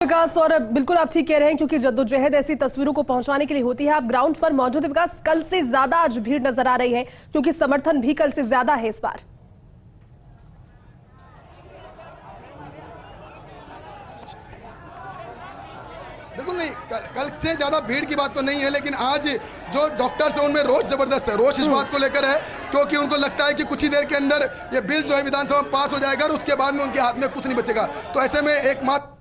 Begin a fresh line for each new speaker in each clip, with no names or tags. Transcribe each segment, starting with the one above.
विकास, और बिल्कुल आप ठीक कह रहे हैं क्योंकि जद्दोजहद ऐसी तस्वीरों को पहुंचाने के लिए होती है। आप ग्राउंड पर मौजूद है विकास, कल से ज्यादा आज भीड़ नजर आ रही है क्योंकि समर्थन भी कल से ज्यादा है इस बार।
बिल्कुल नहीं, कल से ज्यादा भीड़ की बात तो नहीं है, लेकिन आज जो डॉक्टर्स हैं उनमें रोष जबरदस्त है। रोष इस बात को लेकर है क्योंकि उनको लगता है कि कुछ ही देर के अंदर ये बिल जो है विधानसभा में पास हो जाएगा और उसके बाद में उनके हाथ में कुछ नहीं बचेगा। तो ऐसे में एकमात्र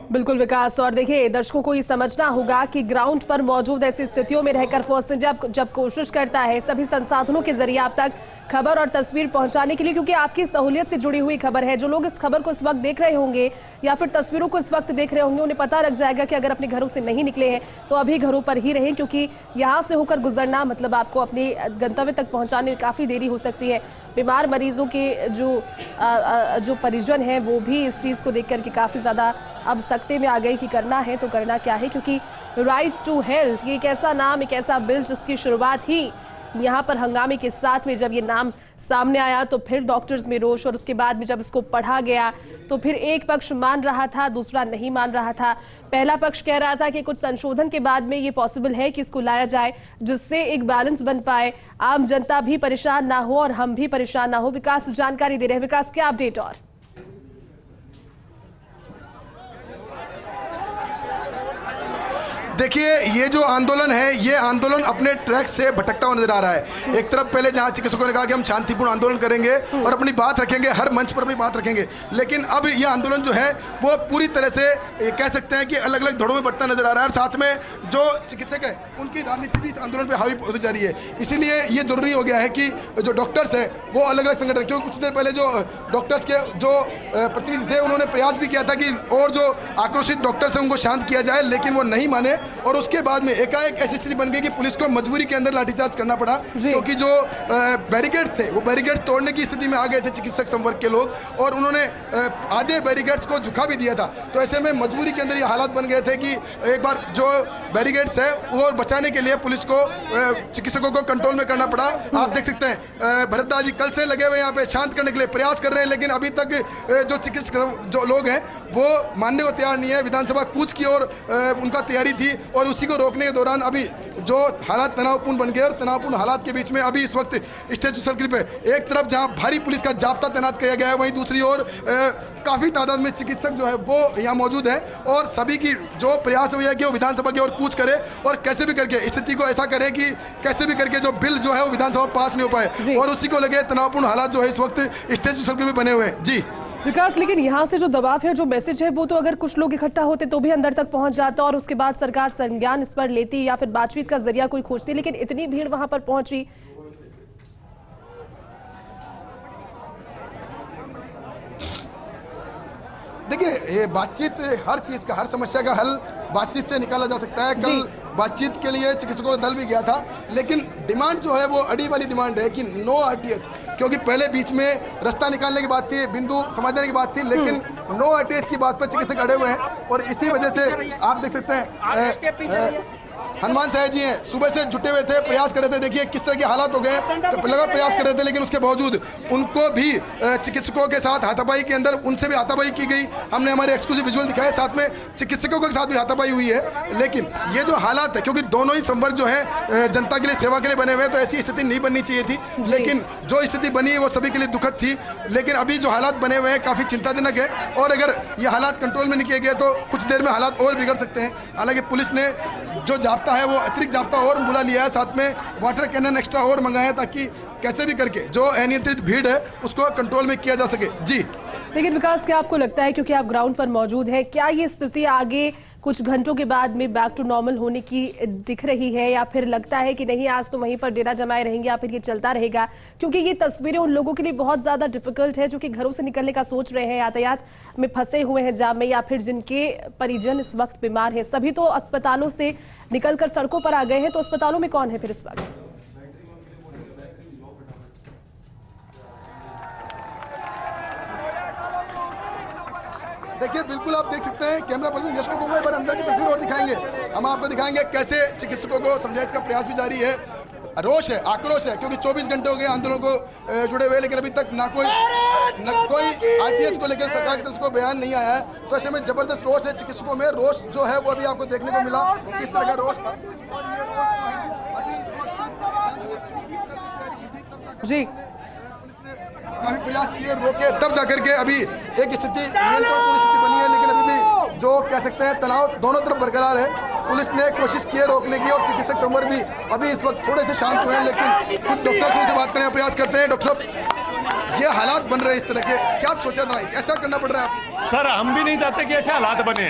बिल्कुल विकास, और देखिए दर्शकों को ये समझना होगा कि ग्राउंड पर मौजूद ऐसी स्थितियों में रहकर फर्स्ट जब कोशिश करता है सभी संसाधनों के जरिए आप तक खबर और तस्वीर पहुंचाने के लिए, क्योंकि आपकी सहूलियत से जुड़ी हुई खबर है। जो लोग इस खबर को इस वक्त देख रहे होंगे या फिर तस्वीरों को इस वक्त देख रहे होंगे उन्हें पता लग जाएगा कि अगर अपने घरों से नहीं निकले हैं तो अभी घरों पर ही रहें, क्योंकि यहाँ से होकर गुजरना मतलब आपको अपने गंतव्य तक पहुँचाने में काफ़ी देरी हो सकती है। बीमार मरीजों के जो परिजन हैं वो भी इस चीज़ को देख करके काफ़ी ज़्यादा अब सकते में आ गए कि करना है तो करना क्या है, क्योंकि राइट टू हेल्थ ये एक ऐसा नाम, एक ऐसा बिल जिसकी शुरुआत ही यहाँ पर हंगामे के साथ में जब ये नाम सामने आया तो फिर डॉक्टर्स में रोष, और उसके बाद में जब इसको पढ़ा गया तो फिर एक पक्ष मान रहा था, दूसरा नहीं मान रहा था। पहला पक्ष कह रहा था कि कुछ संशोधन के बाद में ये पॉसिबल है कि इसको लाया जाए जिससे एक बैलेंस बन पाए, आम जनता भी परेशान ना हो और हम भी परेशान ना हो। विकास जानकारी दे रहे हैं। विकास, क्या अपडेट? और
देखिए, ये जो आंदोलन है ये आंदोलन अपने ट्रैक से भटकता हुआ नजर आ रहा है। एक तरफ पहले जहां चिकित्सकों ने कहा कि हम शांतिपूर्ण आंदोलन करेंगे और अपनी बात रखेंगे, हर मंच पर अपनी बात रखेंगे, लेकिन अब ये आंदोलन जो है वो पूरी तरह से कह सकते हैं कि अलग अलग धड़ों में बढ़ता नजर आ रहा है। और साथ में जो चिकित्सक है उनकी राजनीति भी इस आंदोलन पर हावी होती जा रही है। इसीलिए ये जरूरी हो गया है कि जो डॉक्टर्स है वो अलग अलग संगठन, क्योंकि कुछ देर पहले जो डॉक्टर्स के जो प्रतिनिधि थे उन्होंने प्रयास भी किया था कि और जो आक्रोशित डॉक्टर्स हैं उनको शांत किया जाए, लेकिन वो नहीं माने और उसके बाद में एकाएक ऐसी स्थिति बन गई कि पुलिस को मजबूरी के अंदर लाठीचार्ज करना पड़ा, क्योंकि जो बैरिकेड थे वो बैरिकेड तोड़ने की स्थिति में आ गए थे चिकित्सक संवर्ग के लोग, और उन्होंने आधे बैरिकेड्स को झुका भी दिया था। तो ऐसे में मजबूरी के अंदर ये हालात बन गए थे कि एक बार जो बैरिकेड्स है वो बचाने के लिए पुलिस को चिकित्सकों को कंट्रोल में करना पड़ा। आप देख सकते हैं भरतदास जी कल से लगे हुए यहाँ पे शांत करने के लिए प्रयास कर रहे हैं, लेकिन अभी तक जो चिकित्सक जो लोग हैं वो मानने को तैयार नहीं है। विधानसभा कूच की ओर उनका तैयारी थी और उसी को रोकने के दौरान अभी जो हालात तनावपूर्ण बन गए, और तनावपूर्ण हालात के बीच में अभी इस वक्त स्टैच्यू सर्किल पे एक तरफ जहां भारी पुलिस का जाब्ता तैनात किया गया है, वहीं दूसरी ओर काफ़ी तादाद में चिकित्सक जो है वो यहाँ मौजूद है, और सभी की जो प्रयास हुआ है कि वो विधानसभा की ओर कूच करे और कैसे भी करके स्थिति को ऐसा करे कि कैसे भी करके जो बिल जो है वो विधानसभा पास नहीं हो पाए, और उसी को लगे तनावपूर्ण हालात जो है इस वक्त स्टैच्यू सर्किल में बने हुए हैं। जी
विकास, लेकिन यहाँ से जो दबाव है, जो मैसेज है, वो तो अगर कुछ लोग इकट्ठा होते तो भी अंदर तक पहुंच जाता और उसके बाद सरकार संज्ञान इस पर लेती या फिर बातचीत का जरिया कोई खोजती, लेकिन इतनी भीड़ वहां पर पहुंची।
देखिए, ये बातचीत हर चीज़ का, हर समस्या का हल बातचीत से निकाला जा सकता है। कल बातचीत के लिए चिकित्सकों का दल भी गया था, लेकिन डिमांड जो है वो अड़ी वाली डिमांड है कि नो आरटीएच, क्योंकि पहले बीच में रास्ता निकालने की बात थी, बिंदु समझ देने की बात थी, लेकिन नो आरटीएच की बात पर चिकित्सक अड़े हुए हैं। और इसी वजह से आप देख सकते हैं हनुमान साहब जी हैं, सुबह से जुटे हुए थे, प्रयास कर रहे थे। देखिए किस तरह के हालात हो गए, लगातार प्रयास कर रहे थे, लेकिन उसके बावजूद उनको भी चिकित्सकों के साथ हाथापाई के अंदर उनसे भी हाथापाई की गई। हमने हमारे एक्सक्लूसिव विजुअल दिखाए, साथ में चिकित्सकों के साथ भी हाथापाई हुई है। लेकिन ये जो हालात है, क्योंकि दोनों ही संवर्ग जो है जनता के लिए, सेवा के लिए बने हुए हैं, तो ऐसी स्थिति नहीं बननी चाहिए थी, लेकिन जो स्थिति बनी वो सभी के लिए दुखद थी। लेकिन अभी जो हालात बने हुए हैं काफ़ी चिंताजनक है, और अगर ये हालात कंट्रोल में नहीं किए गए तो कुछ देर में हालात और बिगड़ सकते हैं। हालांकि पुलिस ने जो जाब्ता है वो अतिरिक्त जाब्ता और बुला लिया है, साथ में वाटर कैनन एक्स्ट्रा और मंगाया, ताकि कैसे भी करके जो अनियंत्रित भीड़ है उसको कंट्रोल में किया जा सके। जी
लेकिन विकास, क्या आपको लगता है, क्योंकि आप ग्राउंड पर मौजूद है, क्या ये स्थिति आगे कुछ घंटों के बाद में बैक टू नॉर्मल होने की दिख रही है, या फिर लगता है कि नहीं आज तो वहीं पर डेरा जमाए रहेंगे या फिर ये चलता रहेगा? क्योंकि ये तस्वीरें उन लोगों के लिए बहुत ज़्यादा डिफिकल्ट है जो कि घरों से निकलने का सोच रहे हैं, यातायात में फंसे हुए हैं जाम में, या फिर जिनके परिजन इस वक्त बीमार हैं। सभी तो अस्पतालों से निकलकर सड़कों पर आ गए हैं, तो अस्पतालों में कौन है फिर इस वक्त?
देखिए, बिल्कुल आप देख सकते हैं, कैमरा पर्सन यश को कहूँगा एक बार अंदर की तस्वीर और दिखाएंगे। हम आपको दिखाएंगे कैसे चिकित्सकों को समझाइश का प्रयास भी जारी है। रोष है, आक्रोश है, क्योंकि 24 घंटे हो गए आंदोलन को जुड़े हुए, लेकिन अभी तक ना कोई आरटीएच को लेकर सरकार की तरफ से कोई बयान नहीं आया है। तो ऐसे में जबरदस्त रोष है चिकित्सकों में। रोष जो है वो अभी आपको देखने को मिला, किस तरह का रोष था।
जी,
काफी प्रयास किए रोके, तब जाकर के अभी एक स्थिति नियंत्रणपूर्ण स्थिति बनी है, लेकिन अभी भी जो कह सकते हैं तनाव दोनों तरफ बरकरार है। पुलिस ने कोशिश की है रोकने की और चिकित्सक संवर भी अभी इस वक्त थोड़े से शांत हुए हैं, लेकिन कुछ डॉक्टर्स से बात करने का प्रयास करते हैं। डॉक्टर साहब, ये हालात बन रहे हैं इस तरह के, क्या सोचा था ऐसा करना पड़ रहा है आपको?
सर, हम भी नहीं चाहते कि ऐसे हालात बने।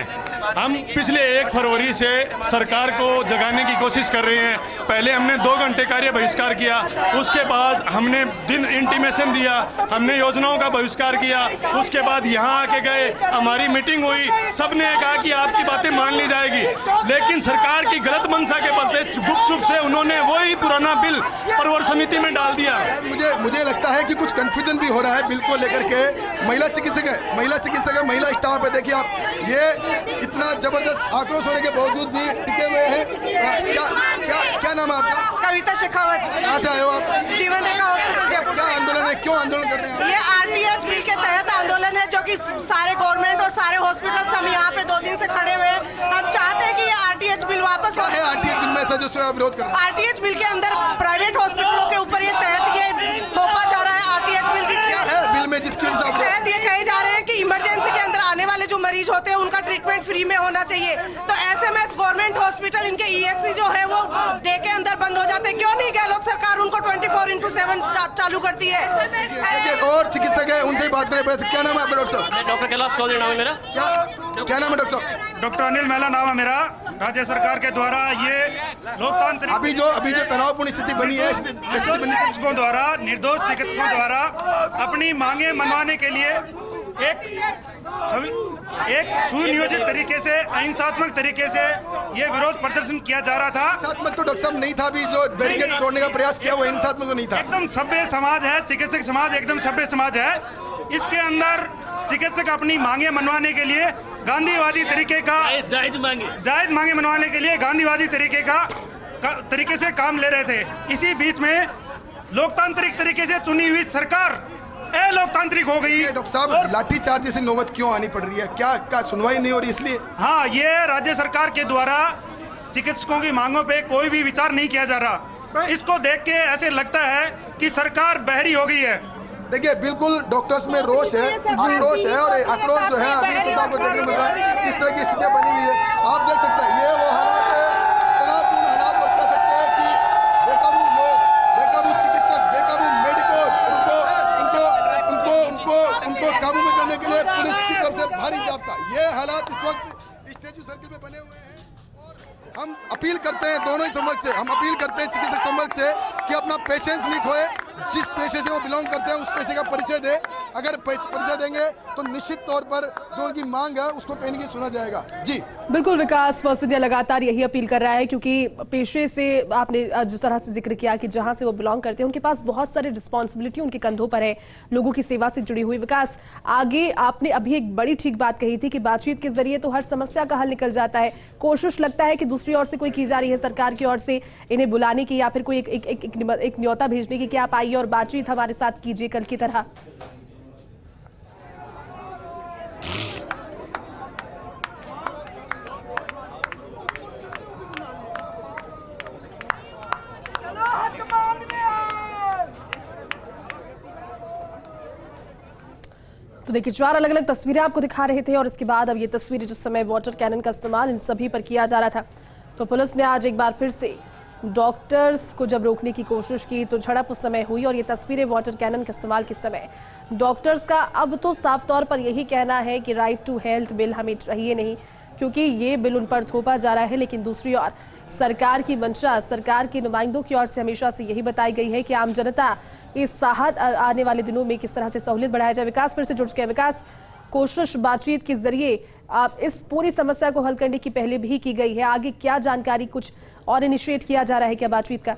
हम पिछले 1 फरवरी से सरकार को जगाने की कोशिश कर रहे हैं। पहले हमने 2 घंटे कार्य बहिष्कार किया, उसके बाद हमने दिन इंटीमेशन दिया, हमने योजनाओं का बहिष्कार किया, उसके बाद यहाँ आके गए, हमारी मीटिंग हुई, सबने कहा कि आपकी बातें मान ली जाएगी, लेकिन सरकार की गलत मंशा के बलते गुपचुप से उन्होंने वही पुराना बिल प्रवर समिति में डाल दिया।
मुझे लगता है कि कुछ कंफ्यूजन भी हो रहा है बिल को लेकर के। महिला चिकित्सक है, महिला स्टाफ है, देखिए आप, ये इतना जबरदस्त आक्रोश होने के बावजूद भी टिके हुए हैं। क्या नाम है आपका?
कविता शेखावत।
कहाँ से आए हो आप?
जीवन रेखा हॉस्पिटल जयपुर।
क्या आंदोलन है, क्यों आंदोलन कर रहे हैं?
ये आरटीएच बिल के तहत आंदोलन है, जो कि सारे गवर्नमेंट और सारे हॉस्पिटल हम यहाँ पे 2 दिन से खड़े हुए हैं। हम चाहते हैं कि ये आरटीएच बिल वापस हो।
आरटीएच बिल में ऐसा जो विरोध कर रहे हैं?
आरटीएच बिल के अंदर प्राइवेट हॉस्पिटलों के ऊपर ये तहत ये थोपा जा रहा है। आरटीएच बिल
बिल में जिसके
तहत ये कहे जा रहे हैं कि इमरजेंसी के अंदर आने वाले जो मरीज होते हैं उनका ट्रीटमेंट फ्री में होना चाहिए। तो एसएमएस गवर्नमेंट हॉस्पिटल, इनके ईएचसी जो है वो डे के अंदर बंद हो जाते हैं। क्यों नहीं गहलोत सरकार उनको 24/7 चालू करती है?
और चिकित्सक है, उनसे बात करें। क्या नाम है आपका? डॉक्टर साहब?
डॉक्टर कैलाश चौधरी नाम है मेरा।
क्या नाम है डॉक्टर साहब?
डॉक्टर अनिल महिला नाम है मेरा। राज्य सरकार के द्वारा ये लोकतांत्रिक
अभी जो तनावपूर्ण स्थिति बनी है,
चिकित्सकों द्वारा, निर्दोष चिकित्सकों द्वारा अपनी मांगे मनवाने के लिए एक सुनियोजित तरीके से, अहिंसात्मक तरीके से ये विरोध प्रदर्शन किया जा रहा था।
हिंसात्मक तो डॉक्टर साहब नहीं था, अभी जो बैरिकेड तोड़ने का प्रयास किया वो हिंसात्मक तो नहीं था।
एकदम सभ्य समाज है चिकित्सक समाज, एकदम सभ्य समाज है। इसके अंदर चिकित्सक अपनी मांगे मनवाने के लिए गांधीवादी तरीके का जायज मांगे मनवाने के लिए गांधीवादी तरीके से काम ले रहे थे। इसी बीच में लोकतांत्रिक तरीके से चुनी हुई सरकार अलोकतांत्रिक हो गई।
डॉक्टर साहब, लाठीचार्ज जैसी नौबत क्यों आनी पड़ रही है? क्या सुनवाई नहीं हो रही इसलिए?
हाँ, ये राज्य सरकार के द्वारा चिकित्सकों की मांगों पे कोई भी विचार नहीं किया जा रहा। इसको देख के ऐसे लगता है कि सरकार बहरी हो गई है।
देखिए, बिल्कुल डॉक्टर्स में रोष है, आक्रोश है, और आक्रोश जो है अभी सरकार को देखने मिल रहा है। इस तरह की स्थितियां बनी हुई है, आप देख सकते हैं। ये वो हालात है, तनावपूर्ण हालात, और कह सकते हैं कि बेकाबू लोग, बेकाबू चिकित्सक, बेकाबू मेडिकल, उनको काबू में करने के लिए पुलिस की तरफ से भारी जाब्ता। ये हालात इस वक्त स्टेचू सर्किल में बने हुए हैं। हम अपील करते हैं दोनों ही संवर्ग से, हम अपील करते हैं चिकित्सक संवर्ग से कि अपना पेशेंस नहीं खोए, जिस पेशे से वो बिलोंग करते हैं उस पेशे का परिचय दे। अगर परिचय देंगे तो निश्चित तौर पर जो उनकी मांग है उसको कहीं न कहीं सुना जाएगा। जी
बिल्कुल, विकास फर्स्ट इंडिया लगातार यही अपील कर रहा है, क्योंकि पेशे से आपने जिस तरह से जिक्र किया कि जहां से वो बिलोंग करते हैं उनके पास बहुत सारी रिस्पॉन्सिबिलिटी उनके कंधों पर है, लोगों की सेवा से जुड़ी हुई। विकास, आगे आपने अभी एक बड़ी ठीक बात कही थी कि बातचीत के जरिए तो हर समस्या का हल निकल जाता है। कोशिश लगता है कि दूसरी ओर से कोई की जा रही है, सरकार की ओर से इन्हें बुलाने की या फिर कोई एक न्योता भेजने की कि आप आइए और बातचीत हमारे साथ कीजिए कल की तरह। तो देखिए, 4 अलग अलग तस्वीरें आपको दिखा रहे थे, और इसके बाद अब ये तस्वीरें जिस समय वाटर कैनन का इस्तेमाल इन सभी पर किया जा रहा था, तो पुलिस ने आज एक बार फिर से डॉक्टर्स को जब रोकने की कोशिश की तो झड़प उस समय हुई। और ये तस्वीरें वाटर कैनन के इस्तेमाल के समय डॉक्टर्स का अब तो साफ तौर पर यही कहना है कि राइट टू हेल्थ बिल हमें चाहिए नहीं, क्योंकि ये बिल उन पर थोपा जा रहा है। लेकिन दूसरी ओर सरकार की मंशा, सरकार के नुमाइंदों की ओर से हमेशा से यही बताई गई है कि आम जनता इस साहत आने वाले दिनों में किस तरह से सहूलियत बढ़ाया जाए। विकास फिर से जुड़ चुके हैं। विकास, कोशिश बातचीत के जरिए आप इस पूरी समस्या को हल करने की पहले भी की गई है, आगे क्या जानकारी, कुछ और इनिशिएट किया जा रहा है क्या बातचीत का?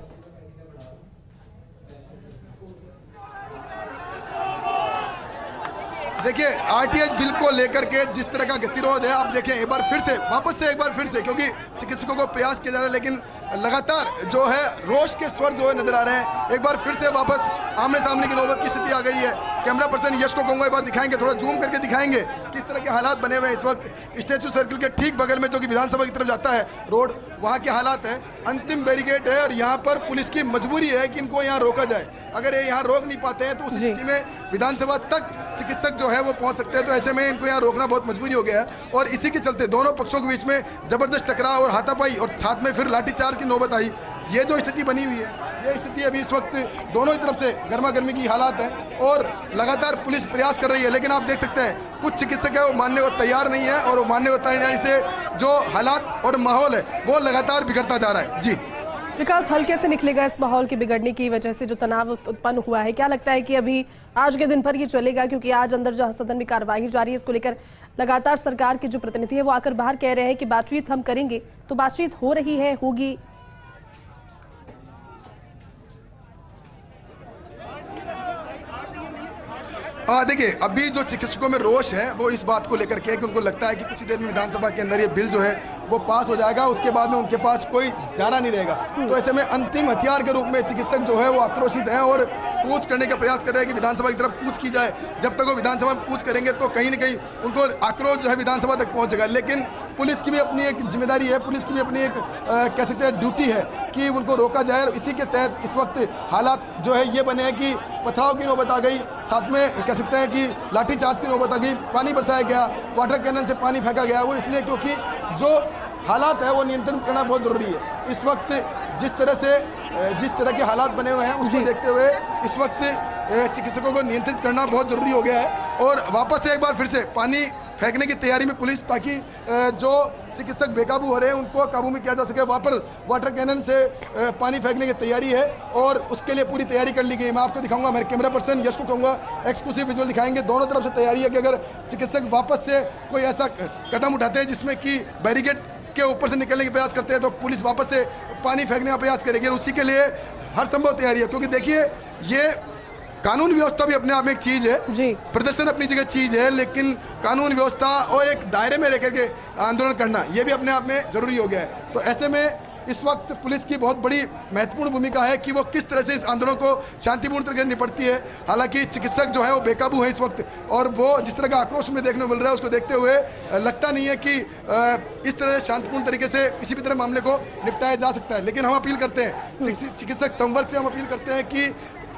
देखिए आरटीएच बिल को लेकर के जिस तरह का गतिरोध है, आप देखें एक बार फिर से वापस से एक बार फिर से, क्योंकि चिकित्सकों को प्रयास किया जा रहा है लेकिन लगातार जो है रोष के स्वर जो है नजर आ रहे हैं। एक बार फिर से वापस आमने सामने की नौबत की स्थिति आ गई है। कैमरा पर्सन यश को कहूंगा एक बार दिखाएंगे, थोड़ा जूम करके दिखाएंगे किस तरह के हालात बने हुए हैं इस वक्त स्टैचू सर्किल के ठीक बगल में, जो कि विधानसभा की तरफ जाता है रोड, वहाँ के हालात है। अंतिम बैरिकेड है और यहाँ पर पुलिस की मजबूरी है कि इनको यहाँ रोका जाए। अगर ये यहाँ रोक नहीं पाते हैं तो उस स्थिति में विधानसभा तक चिकित्सक जो है वो पहुंच सकते हैं। तो ऐसे में इनको यहाँ रोकना बहुत मजबूरी हो गया है और इसी के चलते दोनों पक्षों के बीच में जबरदस्त टकराव और हाथापाई और साथ में फिर लाठीचार्ज की नौबत आई। ये जो स्थिति बनी हुई है, ये स्थिति अभी इस वक्त दोनों ही तरफ से गर्मा गर्मी की हालात है और लगातार पुलिस प्रयास कर रही है। लेकिन आप देख सकते हैं कुछ चिकित्सक है वो मानने को तैयार नहीं है और वो मानने को तैयार नहीं से जो हालात और माहौल है वो लगातार बिगड़ता जा रहा है। जी
विकास, हल्के से निकलेगा इस माहौल के बिगड़ने की वजह से जो तनाव उत्पन्न हुआ है, क्या लगता है कि अभी आज के दिन भर ये चलेगा? क्योंकि आज अंदर जहां सदन में कार्यवाही जारी है, इसको लेकर लगातार सरकार के जो प्रतिनिधि है वो आकर बाहर कह रहे हैं कि बातचीत हम करेंगे। तो बातचीत हो रही है, होगी?
देखिए अभी जो चिकित्सकों में रोष है वो इस बात को लेकर के कि उनको लगता है कि कुछ ही देर में विधानसभा के अंदर ये बिल जो है वो पास हो जाएगा, उसके बाद में उनके पास कोई चारा नहीं रहेगा। तो ऐसे में अंतिम हथियार के रूप में चिकित्सक जो है वो आक्रोशित हैं और कूच करने का प्रयास कर रहे हैं कि विधानसभा की तरफ कूच की जाए। जब तक वो विधानसभा में कूच करेंगे तो कहीं ना कहीं उनको आक्रोश जो है विधानसभा तक पहुंचेगा। लेकिन पुलिस की भी अपनी एक जिम्मेदारी है, पुलिस की भी अपनी एक कह सकते हैं ड्यूटी है कि उनको रोका जाए। और इसी के तहत इस वक्त हालात जो है ये बने हैं कि पथराव की नौबत आ गई, साथ में कह सकते हैं कि लाठीचार्ज की नौबत आ गई, पानी बरसाया गया, वाटर कैनन से पानी फेंका गया। वो इसलिए क्योंकि जो हालात है वो नियंत्रण करना बहुत जरूरी है। इस वक्त जिस तरह के हालात बने हुए हैं उसको देखते हुए इस वक्त चिकित्सकों को नियंत्रित करना बहुत जरूरी हो गया है। और वापस से एक बार फिर से पानी फेंकने की तैयारी में पुलिस, ताकि जो चिकित्सक बेकाबू हो रहे हैं उनको काबू में किया जा सके। वापस वाटर कैनन से पानी फेंकने की तैयारी है और उसके लिए पूरी तैयारी कर ली गई। मैं आपको दिखाऊंगा, मेरे कैमरा पर्सन यश को कहूँगा एक्सक्लूसिव विजुअल दिखाएंगे। दोनों तरफ से तैयारी है कि अगर चिकित्सक वापस से कोई ऐसा कदम उठाते हैं जिसमें कि बैरिकेड के ऊपर से निकलने का प्रयास करते हैं तो पुलिस वापस से पानी फेंकने का प्रयास करेगी और उसी के लिए हर संभव तैयारी है। क्योंकि देखिए ये कानून व्यवस्था भी अपने आप में एक चीज है, प्रदर्शन अपनी जगह चीज है, लेकिन कानून व्यवस्था और एक दायरे में रहकर के आंदोलन करना ये भी अपने आप में जरूरी हो गया है। तो ऐसे में इस वक्त पुलिस की बहुत बड़ी महत्वपूर्ण भूमिका है कि वो किस तरह से इस आंदोलन को शांतिपूर्ण तरीके से निपटती है। हालांकि चिकित्सक जो है वो बेकाबू है इस वक्त और वो जिस तरह का आक्रोश में देखने को मिल रहा है उसको देखते हुए लगता नहीं है कि इस तरह से शांतिपूर्ण तरीके से किसी भी तरह मामले को निपटाया जा सकता है। लेकिन हम अपील करते हैं चिकित्सक संवर्ग से, हम अपील करते हैं कि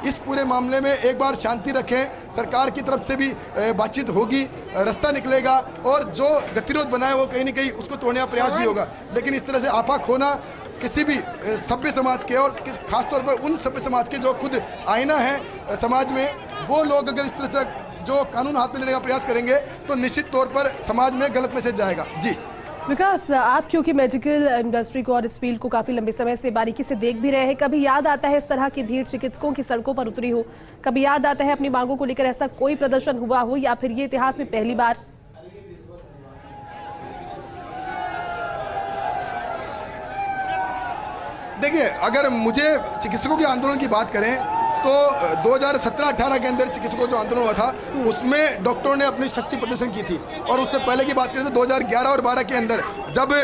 इस पूरे मामले में एक बार शांति रखें। सरकार की तरफ से भी बातचीत होगी, रास्ता निकलेगा और जो गतिरोध बना है वो कहीं ना कहीं उसको तोड़ने का प्रयास भी होगा। लेकिन इस तरह से आपा खोना किसी भी सभ्य समाज के और खासतौर पर उन सभ्य समाज के जो खुद आईना है समाज में, वो लोग अगर इस तरह से जो कानून हाथ में लेने का प्रयास करेंगे तो निश्चित तौर पर समाज में गलत मैसेज जाएगा। जी
विकास, आप क्योंकि मेडिकल इंडस्ट्री को और इस फील्ड को काफी लंबे समय से बारीकी से देख भी रहे हैं, कभी याद आता है इस तरह की भीड़ चिकित्सकों की सड़कों पर उतरी हो? कभी याद आता है अपनी मांगों को लेकर ऐसा कोई प्रदर्शन हुआ हो, या फिर ये इतिहास में पहली बार?
देखिए अगर मुझे चिकित्सकों के आंदोलन की बात करें तो 2017-18 के अंदर चिकित्सकों जो आंदोलन हुआ था उसमें डॉक्टरों ने अपनी शक्ति प्रदर्शन की थी। और उससे पहले की बात करें तो 2011 और 12 के अंदर जब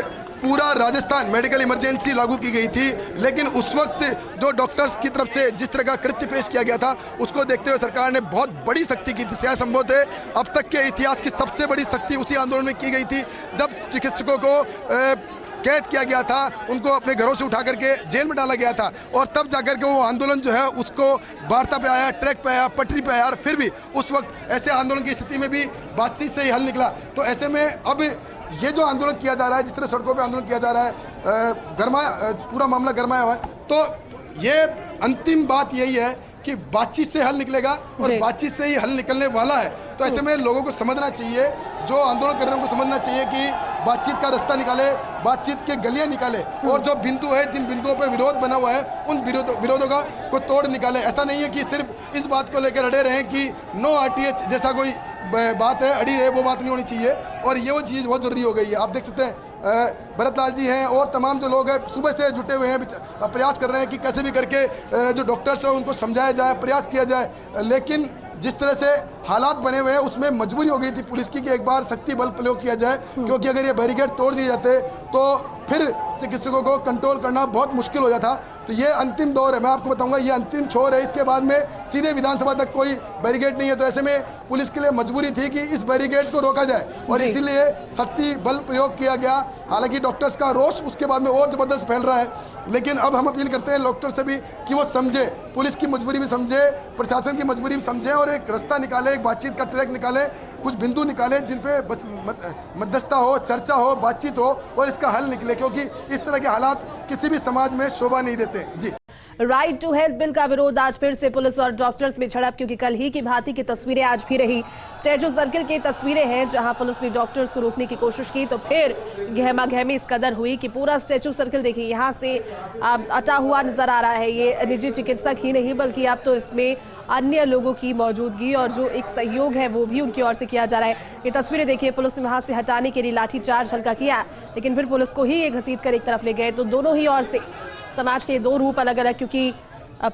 पूरा राजस्थान मेडिकल इमरजेंसी लागू की गई थी, लेकिन उस वक्त जो डॉक्टर्स की तरफ से जिस तरह का कृत्य पेश किया गया था उसको देखते हुए सरकार ने बहुत बड़ी सख्ती की थी। संभवत है अब तक के इतिहास की सबसे बड़ी सख्ती उसी आंदोलन में की गई थी जब चिकित्सकों को कैद किया गया था, उनको अपने घरों से उठा करके जेल में डाला गया था। और तब जाकर के वो आंदोलन जो है उसको वार्ता पे आया, ट्रैक पे आया, पटरी पे आया। और फिर भी उस वक्त ऐसे आंदोलन की स्थिति में भी बातचीत से ही हल निकला। तो ऐसे में अब ये जो आंदोलन किया जा रहा है, जिस तरह सड़कों पे आंदोलन किया जा रहा है, पूरा मामला गरमाया हुआ है, तो ये अंतिम बात यही है कि बातचीत से हल निकलेगा और बातचीत से ही हल निकलने वाला है। तो ऐसे में लोगों को समझना चाहिए, जो आंदोलन कर रहे हैं उनको समझना चाहिए कि बातचीत का रास्ता निकाले, बातचीत के गलियां निकाले और जो बिंदु है, जिन बिंदुओं पर विरोध बना हुआ है उन विरोधों का को तोड़ निकाले। ऐसा नहीं है कि सिर्फ इस बात को लेकर अड़े रहें कि नो आरटीएच जैसा कोई बात है, अड़ी रहे, वो बात नहीं होनी चाहिए। और ये वो चीज़ बहुत ज़रूरी हो गई है। आप देख सकते हैं भरत लाल जी हैं और तमाम जो लोग हैं सुबह से जुटे हुए हैं, प्रयास कर रहे हैं कि कैसे भी करके जो डॉक्टर्स हैं उनको समझाया जाए, प्रयास किया जाए। लेकिन जिस तरह से हालात बने हुए हैं उसमें मजबूरी हो गई थी पुलिस की कि एक बार सख्ती बल प्रयोग किया जाए, क्योंकि अगर ये बैरिकेड तोड़ दिए जाते तो फिर चिकित्सकों को कंट्रोल करना बहुत मुश्किल हो जाता। तो ये अंतिम दौर है, मैं आपको बताऊंगा ये अंतिम छोर है, इसके बाद में सीधे विधानसभा तक कोई बैरिकेड नहीं है। तो ऐसे में पुलिस के लिए मजबूरी थी कि इस बैरिकेड को रोका जाए और इसीलिए सख्ती बल प्रयोग किया गया। हालांकि डॉक्टर्स का रोष उसके बाद में और ज़बरदस्त फैल रहा है, लेकिन अब हम अपील करते हैं डॉक्टर से भी कि वो समझे, पुलिस की मजबूरी भी समझे, प्रशासन की मजबूरी भी समझे और एक रास्ता निकाले, एक बातचीत का ट्रैक निकाले, कुछ बिंदु निकाले जिन पे मध्यस्थता हो, चर्चा हो, बातचीत हो और इसका हल निकले, क्योंकि इस तरह के हालात किसी भी समाज में शोभा नहीं देते। जी,
राइट टू हेल्थ बिल का विरोध आज फिर से पुलिस और डॉक्टर्स में झड़प, क्योंकि कल ही की भांति की तस्वीरें आज भी रही। स्टैचू सर्किल की तस्वीरें हैं जहां पुलिस ने डॉक्टर्स को रोकने की कोशिश की तो फिर गहमा गहमी इस कदर हुई कि पूरा स्टैचू सर्किल देखिए यहां से अटा हुआ नजर आ रहा है। ये निजी चिकित्सक ही नहीं बल्कि अब तो इसमें अन्य लोगों की मौजूदगी और जो एक सहयोग है वो भी उनकी ओर से किया जा रहा है। ये तस्वीरें देखिए, पुलिस ने वहां से हटाने के लिए लाठीचार्ज हल्का किया, लेकिन फिर पुलिस को ही घसीट कर एक तरफ ले गए। तो दोनों ही ओर से समाज के दो रूप अलग अलग, क्योंकि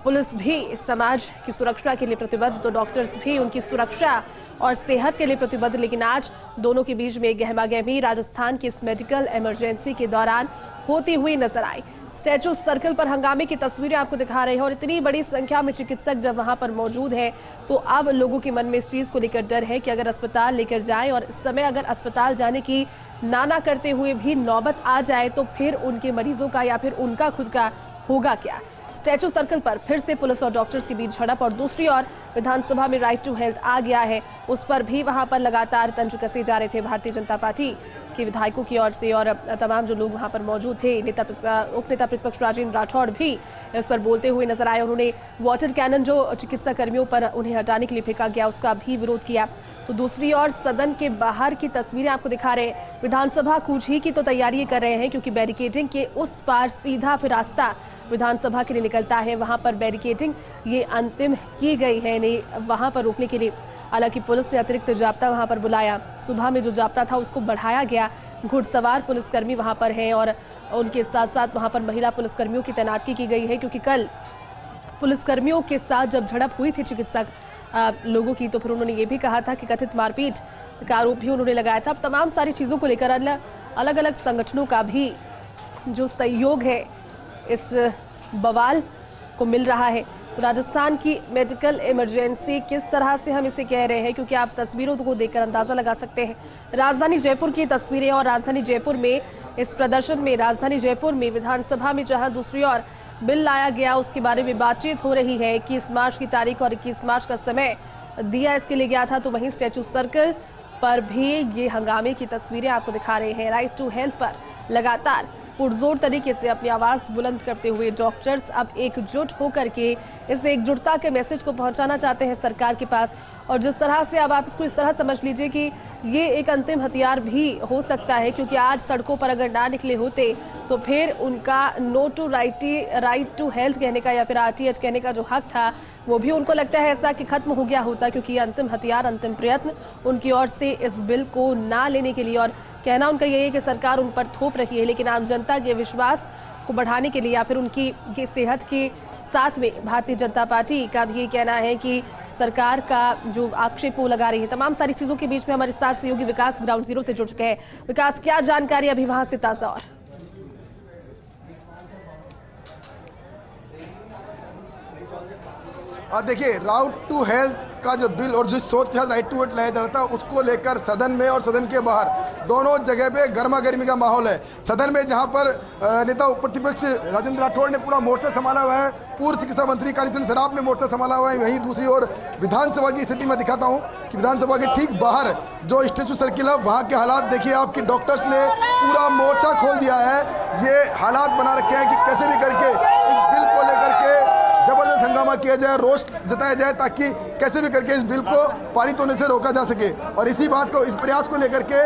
पुलिस भी समाज की सुरक्षा के लिए प्रतिबद्ध तो डॉक्टर्स भी उनकी सुरक्षा और सेहत के लिए प्रतिबद्ध। लेकिन आज दोनों के बीच में गहमा गहमी राजस्थान की इस मेडिकल इमरजेंसी के दौरान होती हुई नजर आई। स्टैचू सर्किल पर हंगामे की तस्वीरें आपको दिखा रहे हैं और इतनी बड़ी संख्या में चिकित्सक जब वहां पर मौजूद है तो अब लोगों के मन में इस चीज को लेकर डर है कि अगर अस्पताल लेकर जाएं और इस समय अगर अस्पताल जाने की नाना करते हुए भी नौबत आ जाए तो फिर उनके मरीजों का या फिर उनका खुद का होगा क्या। स्टैचू सर्किल पर फिर से पुलिस और डॉक्टर्स के बीच झड़प और दूसरी ओर विधानसभा में राइट टू हेल्थ आ गया है, उस पर भी वहां पर लगातार तंज कसे जा रहे थे भारतीय जनता पार्टी के विधायकों की ओर से और तमाम जो लोग वहां पर मौजूद थे। उप नेता प्रतिपक्ष राजेंद्र राठौड़ भी इस पर बोलते हुए नजर आए। उन्होंने वाटर कैनन जो चिकित्सा कर्मियों पर उन्हें हटाने के लिए फेंका गया उसका भी विरोध किया। तो दूसरी ओर सदन के बाहर की तस्वीरें आपको दिखा रहे हैं। विधानसभा कूच ही की तो तैयारी कर रहे हैं, क्योंकि बैरिकेडिंग के उस पार सीधा फिर रास्ता विधानसभा के लिए निकलता है। वहां पर बैरिकेडिंग ये अंतिम की गई है नहीं वहां पर रोकने के लिए। हालांकि पुलिस ने अतिरिक्त जाब्ता वहां पर बुलाया, सुबह में जो जाब्ता था उसको बढ़ाया गया। घुड़सवार पुलिसकर्मी वहां पर हैं और उनके साथ साथ वहां पर महिला पुलिसकर्मियों की तैनाती की गई है, क्योंकि कल पुलिसकर्मियों के साथ जब झड़प हुई थी चिकित्सक लोगों की तो फिर उन्होंने ये भी कहा था कि कथित मारपीट का आरोप भी उन्होंने लगाया था। अब तमाम सारी चीज़ों को लेकर अलग अलग संगठनों का भी जो सहयोग है इस बवाल को मिल रहा है। तो राजस्थान की मेडिकल इमरजेंसी किस तरह से हम इसे कह रहे हैं, क्योंकि आप तस्वीरों को देखकर अंदाजा लगा सकते हैं। राजधानी जयपुर की तस्वीरें और राजधानी जयपुर में इस प्रदर्शन में राजधानी जयपुर में विधानसभा में जहां दूसरी ओर बिल लाया गया उसके बारे में बातचीत हो रही है। 21 मार्च की तारीख और 21 मार्च का समय दिया इसके लिए गया था, तो वहीं स्टैचू सर्किल पर भी ये हंगामे की तस्वीरें आपको दिखा रहे हैं। राइट टू हेल्थ पर लगातार पुरजोर तरीके से अपनी आवाज़ बुलंद करते हुए डॉक्टर्स अब एकजुट होकर के इस एकजुटता के मैसेज को पहुंचाना चाहते हैं सरकार के पास। और जिस तरह से अब आप इसको इस तरह समझ लीजिए कि ये एक अंतिम हथियार भी हो सकता है, क्योंकि आज सड़कों पर अगर ना निकले होते तो फिर उनका no to right to health कहने का या फिर RTH कहने का जो हक था वो भी उनको लगता है ऐसा कि खत्म हो गया होता, क्योंकि ये अंतिम हथियार अंतिम प्रयत्न उनकी ओर से इस बिल को ना लेने के लिए। और कहना उनका यही है कि सरकार उन पर थोप रही है, लेकिन आम जनता के विश्वास को बढ़ाने के लिए या फिर उनकी ये सेहत के साथ में भारतीय जनता पार्टी का भी ये कहना है कि सरकार का जो आक्षेप वो लगा रही है। तमाम सारी चीजों के बीच में हमारे साथ सहयोगी विकास ग्राउंड जीरो से जुड़ चुके हैं। विकास, क्या जानकारी अभी वहां से ताजा? और
देखिए, राउट टू हेल्थ का जो बिल और जिस सोच के साथ राइट टू हेल्थ लाया जा रहा था उसको लेकर सदन में और सदन के बाहर दोनों जगह पे गर्मा गर्मी का माहौल है। सदन में जहां पर नेता प्रतिपक्ष राजेंद्र राठौड़ ने पूरा मोर्चा संभाला हुआ है, पूर्व चिकित्सा मंत्री कालीचरण सराफ ने मोर्चा संभाला हुआ है। वहीं दूसरी ओर विधानसभा की स्थिति में दिखाता हूं कि विधानसभा के ठीक बाहर जो स्टैचू सर्किल है वहाँ के हालात देखिए आपकी। डॉक्टर्स ने पूरा मोर्चा खोल दिया है, ये हालात बना रखे हैं कि कैसे भी करके इस बिल को लेकर के जबरदस्त हंगामा किया जाए, रोष जताया जाए, ताकि कैसे भी करके इस बिल को पारित होने से रोका जा सके। और इसी बात को, इस प्रयास को लेकर के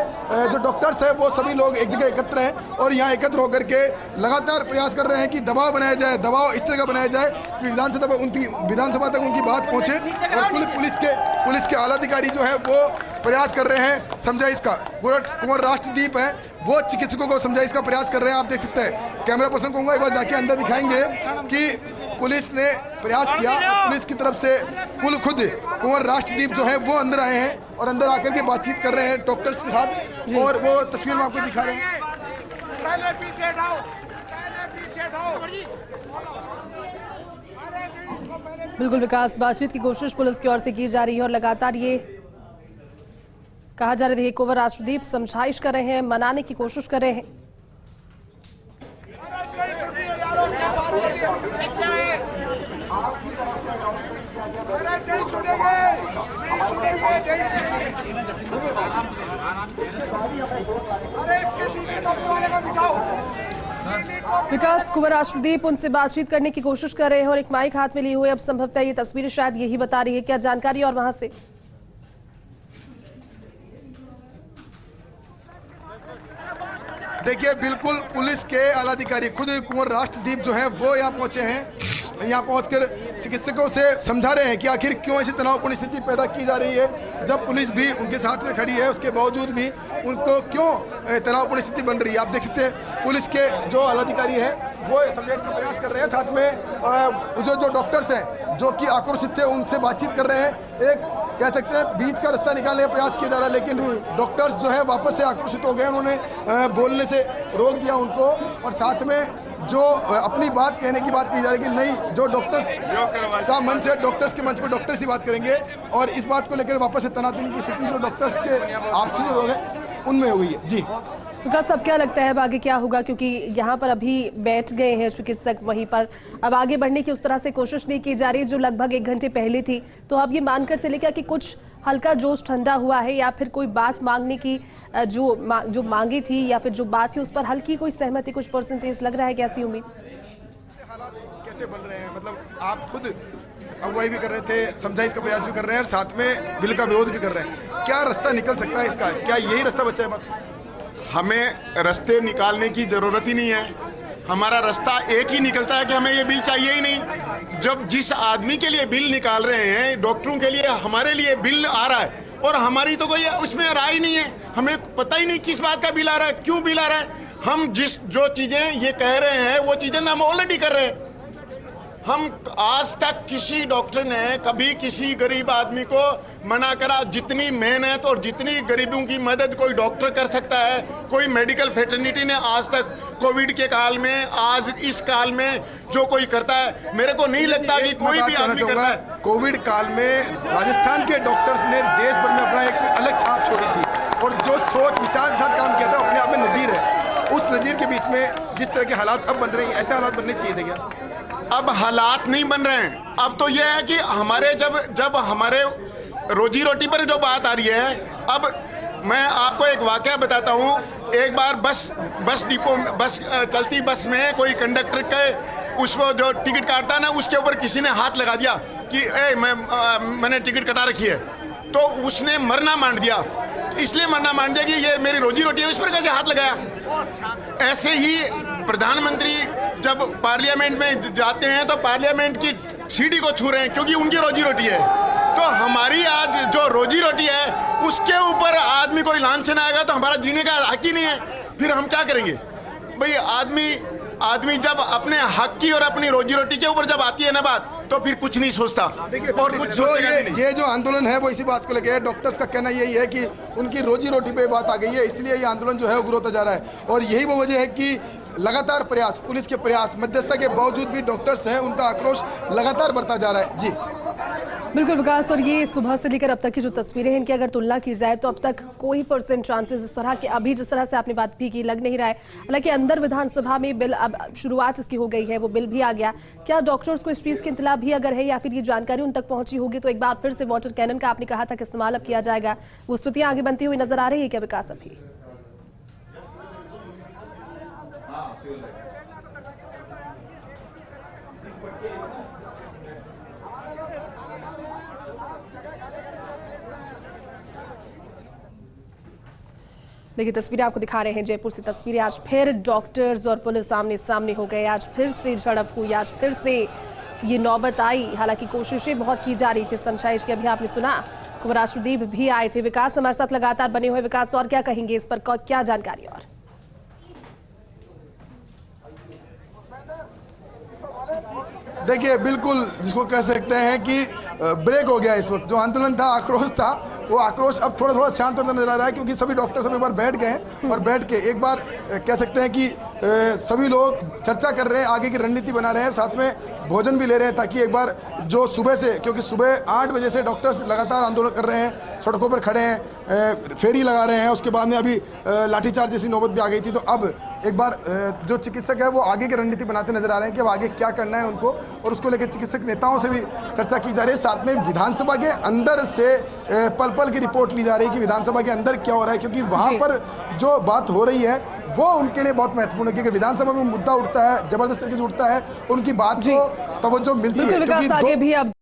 जो डॉक्टर्स हैं वो सभी लोग एक जगह एकत्र हैं और यहाँ एकत्र होकर के लगातार प्रयास कर रहे हैं कि दबाव बनाया जाए, दबाव इस तरह का बनाया जाए कि विधानसभा तक उनकी बात पहुँचे। और पुलिस के आला अधिकारी जो है वो प्रयास कर रहे हैं समझाइश का। कुंवर राष्ट्रदीप है वो चिकित्सकों को समझाइश का प्रयास कर रहे हैं। आप देख सकते हैं, कैमरा पर्सन कहूँगा एक बार जाके अंदर दिखाएंगे कि पुलिस ने प्रयास किया और पुलिस की तरफ से खुद कुंवर राष्ट्रदीप जो है वो अंदर आए हैं और अंदर आकर के बातचीत कर रहे हैं डॉक्टर्स के साथ और वो तस्वीर में आपको दिखा रहे हैं।
पहले पीछे हटाओ, पहले पीछे हटाओ।
बिल्कुल विकास, बातचीत की कोशिश पुलिस की ओर से की जा रही है और लगातार ये कहा जा रहा है कुंवर राष्ट्रदीप समझाइश कर रहे हैं, मनाने की कोशिश कर रहे हैं। विकास, कुंवर राष्ट्रदीप उनसे बातचीत करने की कोशिश कर रहे हैं और एक माइक हाथ में लिए हुए, अब संभवतः ये तस्वीरें शायद यही बता रही है। क्या जानकारी और वहां से?
देखिए बिल्कुल पुलिस के आला अधिकारी खुद कुंवर राष्ट्रदीप जो है वो यहाँ पहुंचे हैं। यहाँ पहुंचकर चिकित्सकों से समझा रहे हैं कि आखिर क्यों ऐसी तनावपूर्ण स्थिति पैदा की जा रही है, जब पुलिस भी उनके साथ में खड़ी है उसके बावजूद भी उनको क्यों तनावपूर्ण स्थिति बन रही है। आप देख सकते हैं पुलिस के जो आला अधिकारी हैं वो समझाने का प्रयास कर रहे हैं, साथ में जो डॉक्टर्स हैं जो कि आक्रोशित थे उनसे बातचीत कर रहे हैं। एक कह सकते हैं बीच का रास्ता निकालने का प्रयास किया जा रहा है, लेकिन डॉक्टर्स जो है वापस से आक्रोशित हो गए, उन्होंने बोलने से रोक दिया उनको और साथ में जो अपनी बात कहने की बात की जा रही है कि नहीं, जो डॉक्टर्स का मंच है डॉक्टर्स के मंच पर डॉक्टर्स ही बात करेंगे और इस बात को लेकर वापस से तनातनी की स्थिति जो डॉक्टर्स के आपसी जो है उनमें हो गई है। जी
विकास, अब क्या लगता है अब आगे क्या होगा, क्योंकि यहाँ पर अभी बैठ गए हैं चिकित्सक वहीं पर, अब आगे बढ़ने की उस तरह से कोशिश नहीं की जा रही जो लगभग 1 घंटे पहले थी, तो अब ये मानकर चले क्या कि कुछ हल्का जोश ठंडा हुआ है या फिर कोई बात मांगने की जो मांगी थी या फिर जो बात थी उस पर हल्की कोई सहमति, कुछ परसेंटेज लग रहा है? कैसी उम्मीद?
हालात कैसे बन रहे हैं, मतलब आप खुद अगुवाई भी कर रहे थे, समझाइश का प्रयास भी कर रहे हैं और साथ में बिल का विरोध भी कर रहे हैं, क्या रास्ता निकल सकता है इसका? क्या यही रास्ता बचा है? बस
हमें रास्ते निकालने की जरूरत ही नहीं है, हमारा रास्ता एक ही निकलता है कि हमें ये बिल चाहिए ही नहीं। जब जिस आदमी के लिए बिल निकाल रहे हैं, डॉक्टरों के लिए हमारे लिए बिल आ रहा है और हमारी तो कोई उसमें राय ही नहीं है, हमें पता ही नहीं किस बात का बिल आ रहा है, क्यों बिल आ रहा है। हम जो चीजें ये कह रहे हैं वो चीजें हम ऑलरेडी कर रहे हैं। हम आज तक किसी डॉक्टर ने कभी किसी गरीब आदमी को मना करा? जितनी मेहनत और जितनी गरीबों की मदद कोई डॉक्टर कर सकता है, कोई मेडिकल फ्रेटर्निटी ने आज तक कोविड के काल में, आज इस काल में जो कोई करता है, मेरे को नहीं लगता कि कोई भी आदमी करता है।
कोविड काल में राजस्थान के डॉक्टर्स ने देश भर में अपना एक अलग छाप छोड़ी थी और जो सोच विचार के साथ काम किया था अपने आप में नजीर है। उस नजीर के बीच में जिस तरह के हालात अब बन रहे हैं, ऐसे हालात बनने चाहिए थे क्या?
अब हालात नहीं बन रहे हैं। अब तो यह है कि हमारे जब हमारे रोजी रोटी पर जो बात आ रही है, अब मैं आपको एक वाकया बताता हूँ। एक बार बस डिपो चलती बस में कोई कंडक्टर के उसको जो टिकट काटता है ना, उसके ऊपर किसी ने हाथ लगा दिया कि मैंने टिकट कटा रखी है, तो उसने मरना मान दिया। इसलिए मरना मान दिया कि ये मेरी रोजी रोटी है, उस पर कैसे हाथ लगाया। ऐसे ही प्रधानमंत्री जब पार्लियामेंट में जाते हैं तो पार्लियामेंट की सीढ़ी को छू रहे हैं क्योंकि उनकी रोजी रोटी है। तो हमारी आज जो रोजी रोटी है उसके ऊपर आदमी कोई लांछन आएगा तो हमारा जीने का हक ही नहीं है, फिर हम क्या करेंगे भाई? आदमी जब अपने हक की और अपनी रोजी रोटी के ऊपर जब आती है ना बात, तो फिर कुछ नहीं सोचता।
और कुछ जो आंदोलन है वो इसी बात को लेकर है। डॉक्टर्स का कहना यही है कि उनकी रोजी रोटी पे बात आ गई है, इसलिए ये आंदोलन जो है उग्र होता जा रहा है और यही वो वजह है कि लगातार प्रयास, पुलिस के प्रयास, मध्यस्थता के बावजूद भी डॉक्टर्स हैं उनका आक्रोश लगातार बढ़ता जा रहा है। जी
बिल्कुल विकास, और ये सुबह से लेकर अब तक की जो तस्वीरें हैं इनकी अगर तुलना की जाए तो अब तक कोई % चांसेस इस तरह के अभी जिस तरह से आपने बात भी की लग नहीं रहा है। हालांकि अंदर विधानसभा में बिल अब शुरुआत इसकी हो गई है, वो बिल भी आ गया। क्या डॉक्टर्स को इस चीज़ की इत्तला भी अगर है या फिर ये जानकारी उन तक पहुंची होगी तो एक बार फिर से वाटर कैनन का आपने कहा था कि इस्तेमाल अब किया जाएगा, वो स्थितियां आगे बनती हुई नजर आ रही है क्या विकास? अभी देखिए तस्वीरें आपको दिखा रहे हैं जयपुर से तस्वीरें। आज फिर डॉक्टर्स और पुलिस आमने सामने हो गए, आज फिर से झड़प हुई, आज फिर से ये नौबत आई। हालांकि कोशिशें बहुत की जा रही थी समझाइश की, अभी आपने सुना कुंवर राष्ट्रदीप भी आए थे। विकास हमारे साथ लगातार बने हुए। विकास, और क्या कहेंगे इस पर, क्या जानकारी? और
देखिए बिल्कुल जिसको कह सकते हैं कि ब्रेक हो गया इस वक्त। जो आंदोलन था, आक्रोश था, वो आक्रोश अब थोड़ा थोड़ा शांत होता नजर आ रहा है, क्योंकि सभी डॉक्टर सब एक बार बैठ गए हैं और बैठ के एक बार कह सकते हैं कि सभी लोग चर्चा कर रहे हैं, आगे की रणनीति बना रहे हैं, साथ में भोजन भी ले रहे हैं, ताकि एक बार जो सुबह से, क्योंकि सुबह 8 बजे से डॉक्टर्स लगातार आंदोलन कर रहे हैं, सड़कों पर खड़े हैं, फेरी लगा रहे हैं, उसके बाद में अभी लाठीचार्ज जैसी नौबत भी आ गई थी। तो अब एक बार जो चिकित्सक है वो आगे की रणनीति बनाते नजर आ रहे हैं कि अब आगे क्या करना है उनको, और उसको लेकर चिकित्सक नेताओं से भी चर्चा की जा रही है। साथ में विधानसभा के अंदर से पल पल की रिपोर्ट ली जा रही है कि विधानसभा के अंदर क्या हो रहा है, क्योंकि वहां पर जो बात हो रही है वो उनके लिए बहुत महत्वपूर्ण है, क्योंकि विधानसभा में मुद्दा उठता है, जबरदस्त तरीके से उठता है, उनकी बात को तवज्जो मिलती है।
विकास आगे भी अब